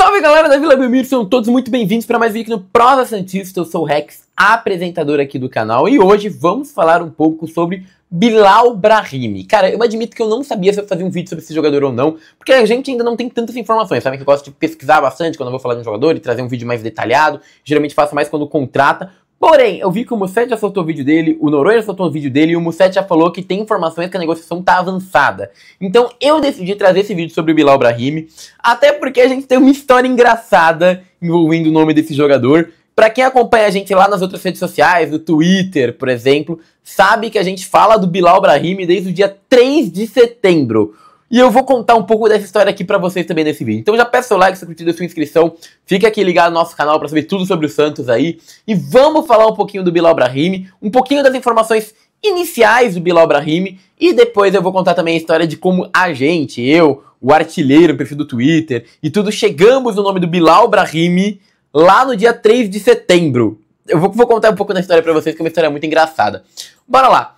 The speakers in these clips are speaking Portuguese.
Salve galera da Vila Belmiro, sejam todos muito bem-vindos para mais um vídeo aqui no Prosa Santista. Eu sou o Rex, apresentador aqui do canal, e hoje vamos falar um pouco sobre Bilal Brahimi. Cara, eu admito que eu não sabia se eu fazia um vídeo sobre esse jogador ou não, porque a gente ainda não tem tantas informações, sabe? Que eu gosto de pesquisar bastante quando eu vou falar de um jogador e trazer um vídeo mais detalhado. Geralmente faço mais quando contrata. Porém, eu vi que o Musset já soltou o vídeo dele, o Noronha já soltou o vídeo dele e o Musset já falou que tem informações que a negociação tá avançada. Então eu decidi trazer esse vídeo sobre o Bilal Brahimi, até porque a gente tem uma história engraçada envolvendo o nome desse jogador. Pra quem acompanha a gente lá nas outras redes sociais, no Twitter, por exemplo, sabe que a gente fala do Bilal Brahimi desde o dia 3 de setembro. E eu vou contar um pouco dessa história aqui pra vocês também nesse vídeo. Então já peço seu like, seu curtido, sua inscrição. Fica aqui ligado no nosso canal pra saber tudo sobre o Santos aí. E vamos falar um pouquinho do Bilal Brahimi, um pouquinho das informações iniciais do Bilal Brahimi. E depois eu vou contar também a história de como a gente, eu, o artilheiro, o perfil do Twitter e tudo, chegamos no nome do Bilal Brahimi lá no dia 3 de setembro. Eu vou contar um pouco da história pra vocês, que é uma história muito engraçada. Bora lá.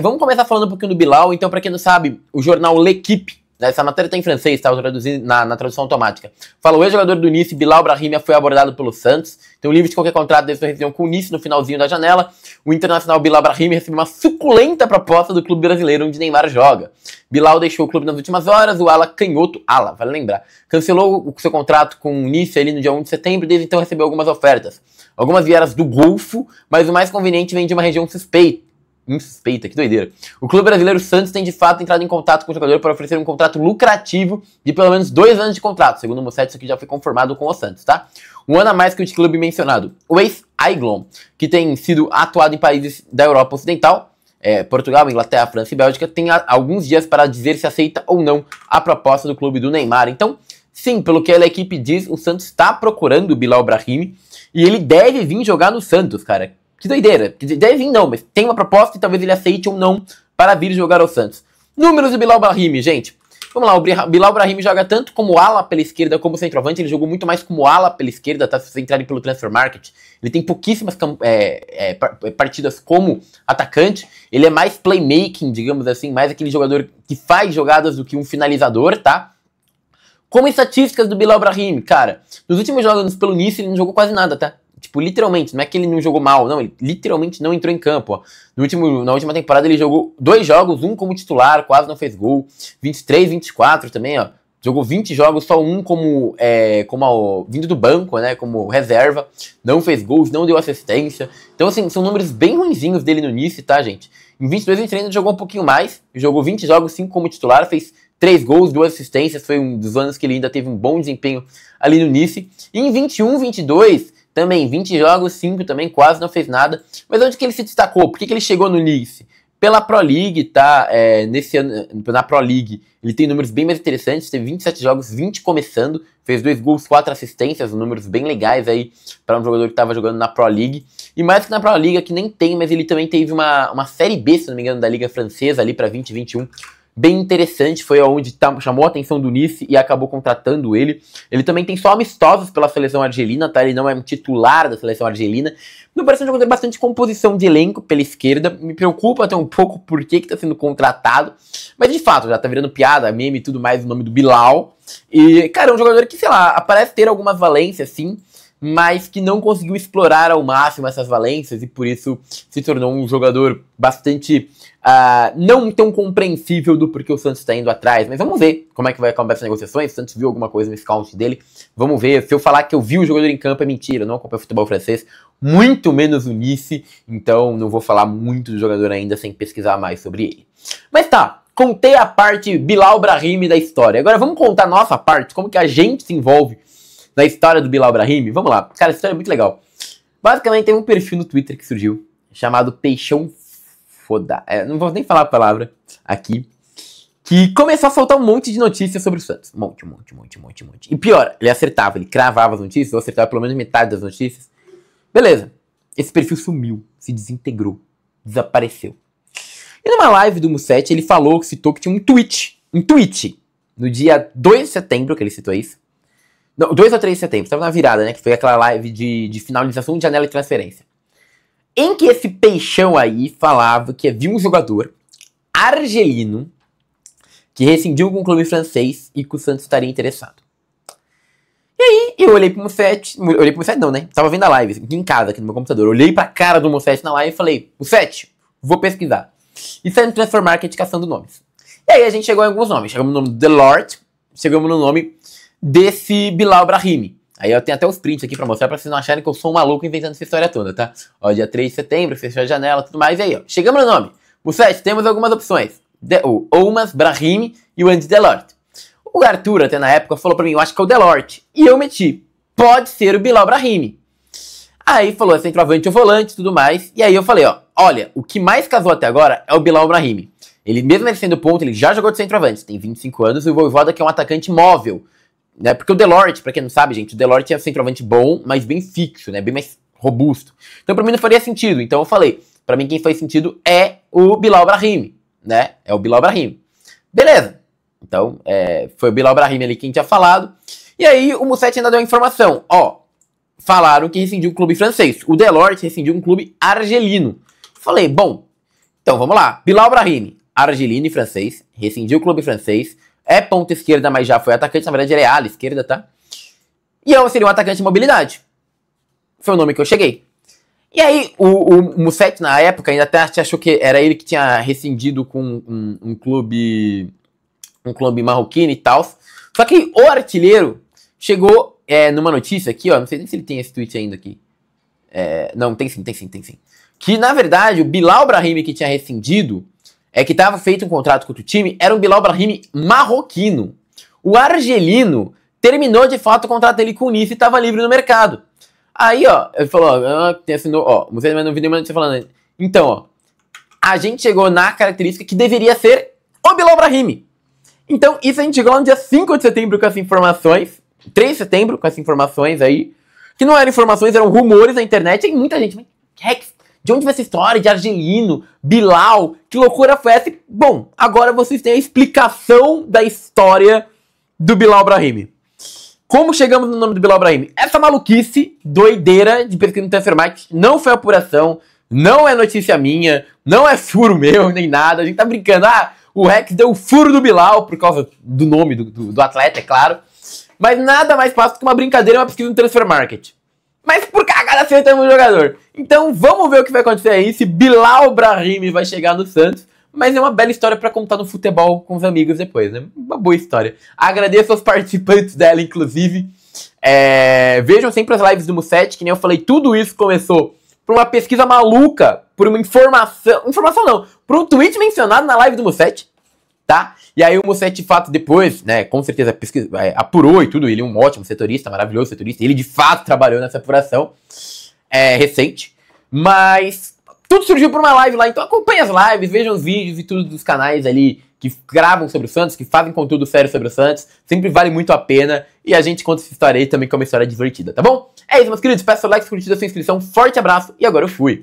Vamos começar falando um pouquinho do Bilal. Então, pra quem não sabe, o jornal L'Équipe, essa matéria tá em francês, tá? Eu traduzi na tradução automática. Fala, o ex-jogador do Nice, Bilal Brahimi, foi abordado pelo Santos. Então, livre de qualquer contrato deve ser revisão com o Nice no finalzinho da janela. O internacional Bilal Brahimi recebeu uma suculenta proposta do clube brasileiro onde Neymar joga. Bilal deixou o clube nas últimas horas, o ala canhoto, vale lembrar, cancelou o seu contrato com o Nice ali no dia 1 de setembro e desde então recebeu algumas ofertas. Algumas vieram do Golfo, mas o mais conveniente vem de uma região suspeita, que doideira. O clube brasileiro Santos tem de fato entrado em contato com o jogador para oferecer um contrato lucrativo de pelo menos 2 anos de contrato. Segundo o Musset, isso aqui já foi conformado com o Santos, tá? Um ano a mais que o clube mencionado. O ex-Aiglon, que tem sido atuado em países da Europa Ocidental, Portugal, Inglaterra, França e Bélgica, tem alguns dias para dizer se aceita ou não a proposta do clube do Neymar. Então, sim, pelo que a equipe diz, o Santos está procurando o Bilal Brahimi e ele deve vir jogar no Santos, cara. Que doideira. Deve vir não, mas tem uma proposta e talvez ele aceite ou não para vir jogar ao Santos. Números do Bilal Brahimi, gente. Vamos lá, o Bilal Brahimi joga tanto como ala pela esquerda como centroavante. Ele jogou muito mais como ala pela esquerda, tá? Se vocês entrarem pelo Transfer Market. Ele tem pouquíssimas partidas como atacante. Ele é mais playmaking, digamos assim, mais aquele jogador que faz jogadas do que um finalizador, tá? Como estatísticas do Bilal Brahimi, cara, nos últimos jogos pelo Nice ele não jogou quase nada, tá? Tipo, literalmente, não é que ele não jogou mal, não, ele literalmente não entrou em campo, ó. Na última temporada ele jogou 2 jogos, um como titular, quase não fez gol, 23, 24 também, ó. Jogou 20 jogos, só um vindo do banco, né, como reserva, não fez gols, não deu assistência. Então, assim, são números bem ruinzinhos dele no Nice, tá, gente? Em 22, 23 ele jogou um pouquinho mais, jogou 20 jogos, 5 como titular, fez 3 gols, 2 assistências, foi um dos anos que ele ainda teve um bom desempenho ali no Nice. E em 21, 22... também 20 jogos, 5 também, quase não fez nada. Mas onde que ele se destacou? Por que ele chegou no Nice? Pela Pro League, tá? Nesse ano, na Pro League, ele tem números bem mais interessantes. Teve 27 jogos, 20 começando. Fez 2 gols, 4 assistências. Números bem legais aí para um jogador que estava jogando na Pro League. E mais que na Pro League, que nem tem, mas ele também teve uma Série B, se não me engano, da Liga Francesa ali para 2021. Bem interessante, foi onde chamou a atenção do Nice e acabou contratando ele. Ele também tem só amistosos pela seleção argelina, tá? Ele não é um titular da seleção argelina. Me parece um jogador de bastante composição de elenco pela esquerda. Me preocupa até um pouco por que tá sendo contratado. Mas de fato, já tá virando piada, meme e tudo mais o nome do Bilal. E, cara, é um jogador que, sei lá, parece ter algumas valências, sim, mas que não conseguiu explorar ao máximo essas valências e por isso se tornou um jogador bastante não tão compreensível do porquê o Santos está indo atrás. Mas vamos ver como é que vai acabar essas negociações. O Santos viu alguma coisa no scout dele, vamos ver. Se eu falar que eu vi o jogador em campo é mentira, eu não acompanho futebol francês, muito menos o Nice, então não vou falar muito do jogador ainda sem pesquisar mais sobre ele. Mas tá, contei a parte Bilal Brahimi da história, agora vamos contar a nossa parte, como que a gente se envolve na história do Bilal Brahimi. Vamos lá, cara, essa história é muito legal. Basicamente tem um perfil no Twitter que surgiu, chamado Peixão Foda, não vou nem falar a palavra aqui, que começou a soltar um monte de notícias sobre o Santos. Um monte. E pior, ele acertava, ele cravava as notícias, ou acertava pelo menos metade das notícias. Beleza, esse perfil sumiu, se desintegrou, desapareceu. E numa live do Musset, ele citou que tinha um tweet, no dia 2 de setembro, que ele citou isso. Não, 2 ou 3 de setembro, estava na virada, né? Que foi aquela live de finalização de janela de transferência. Em que esse peixão aí falava que havia um jogador argelino que rescindiu com o clube francês e que o Santos estaria interessado. E eu olhei pro Mussete, não, né? Tava vendo a live aqui em casa, aqui no meu computador. Eu olhei pra cara do Mussete na live e falei, Mussete, vou pesquisar. E saí no Transfer Market caçando nomes. E aí a gente chegou em alguns nomes. Chegamos no nome do The Lord, chegamos no nome desse Bilal Brahimi. Aí eu tenho até os prints aqui pra mostrar, pra vocês não acharem que eu sou um maluco inventando essa história toda, tá? Ó, dia 3 de setembro, fechou a janela, tudo mais. E aí, ó, chegamos no nome. Mussete, temos algumas opções. O Oumas Brahimi e o Andy Delort. O Arthur, até na época, falou pra mim, eu acho que é o Delort. E eu meti, pode ser o Bilal Brahimi. Aí falou, é centroavante ou volante e tudo mais. E aí eu falei, ó, olha, o que mais casou até agora é o Bilal Brahimi. Ele, mesmo ele sendo ponto, ele já jogou de centroavante, tem 25 anos, e o Vojvoda que é um atacante móvel. Né? Porque o Delort, pra quem não sabe, gente, o Delort é um centroavante bom, mas bem fixo, né? Bem mais robusto. Então pra mim não faria sentido. Então eu falei, pra mim quem faz sentido é o Bilal Brahimi, né? É o Bilal Brahimi. Beleza. Então, foi o Bilal Brahimi ali quem tinha falado. E aí o Mussete ainda deu a informação. Ó, falaram que rescindiu um clube francês. O Delort rescindiu um clube argelino. Falei, bom, então vamos lá. Bilal Brahimi, argelino e francês. Rescindiu o clube francês. É ponta esquerda, mas já foi atacante. Na verdade, ele é ala esquerda, tá? E eu seria um atacante de mobilidade. Foi o nome que eu cheguei. E aí, o Mussete, na época, ainda até achou que era ele que tinha rescindido com um clube marroquino e tal. Só que o artilheiro chegou numa notícia aqui, ó. Não sei nem se ele tem esse tweet ainda aqui. Não, tem sim. Que, na verdade, o Bilal Brahimi que tinha rescindido, que estava feito um contrato com outro time, era um Bilal Brahimi marroquino. O argelino terminou, de fato, o contrato dele com o Nice e estava livre no mercado. Aí, ó, ele falou, você não viu nenhuma notícia falando. Então, ó, a gente chegou na característica que deveria ser o Bilal Brahimi. Então, isso a gente chegou lá no dia 5 de setembro com essas informações. 3 de setembro com essas informações aí. Que não eram informações, eram rumores na internet. E muita gente, mas Rex, de onde vai essa história de argelino, Bilal? Que loucura foi essa? Bom, agora vocês têm a explicação da história do Bilal Brahimi. Como chegamos no nome do Bilal Brahimi? Essa maluquice, doideira de pesquisa no Transfer Market não foi apuração, não é notícia minha, não é furo meu, nem nada. A gente tá brincando, o Rex deu o furo do Bilal por causa do nome do atleta, é claro. Mas nada mais fácil que uma brincadeira e uma pesquisa no Transfer Market. Mas por cagada acertamos o jogador. Então vamos ver o que vai acontecer aí, se Bilal Brahimi vai chegar no Santos. Mas é uma bela história pra contar no futebol com os amigos depois, né? Uma boa história. Agradeço aos participantes dela, inclusive. Vejam sempre as lives do Mussete, que nem eu falei, tudo isso começou por uma pesquisa maluca, por uma informação não, por um tweet mencionado na live do Mussete, tá? E aí o Mussete, de fato, depois, né, com certeza apurou e tudo, ele é um ótimo setorista, maravilhoso setorista, ele de fato trabalhou nessa apuração recente, mas tudo surgiu por uma live lá, então acompanhe as lives, vejam os vídeos e tudo dos canais ali que gravam sobre o Santos, que fazem conteúdo sério sobre o Santos, sempre vale muito a pena, e a gente conta essa história aí também, que é uma história divertida, tá bom? É isso, meus queridos, peço o like, curtida, sua inscrição, forte abraço, e agora eu fui!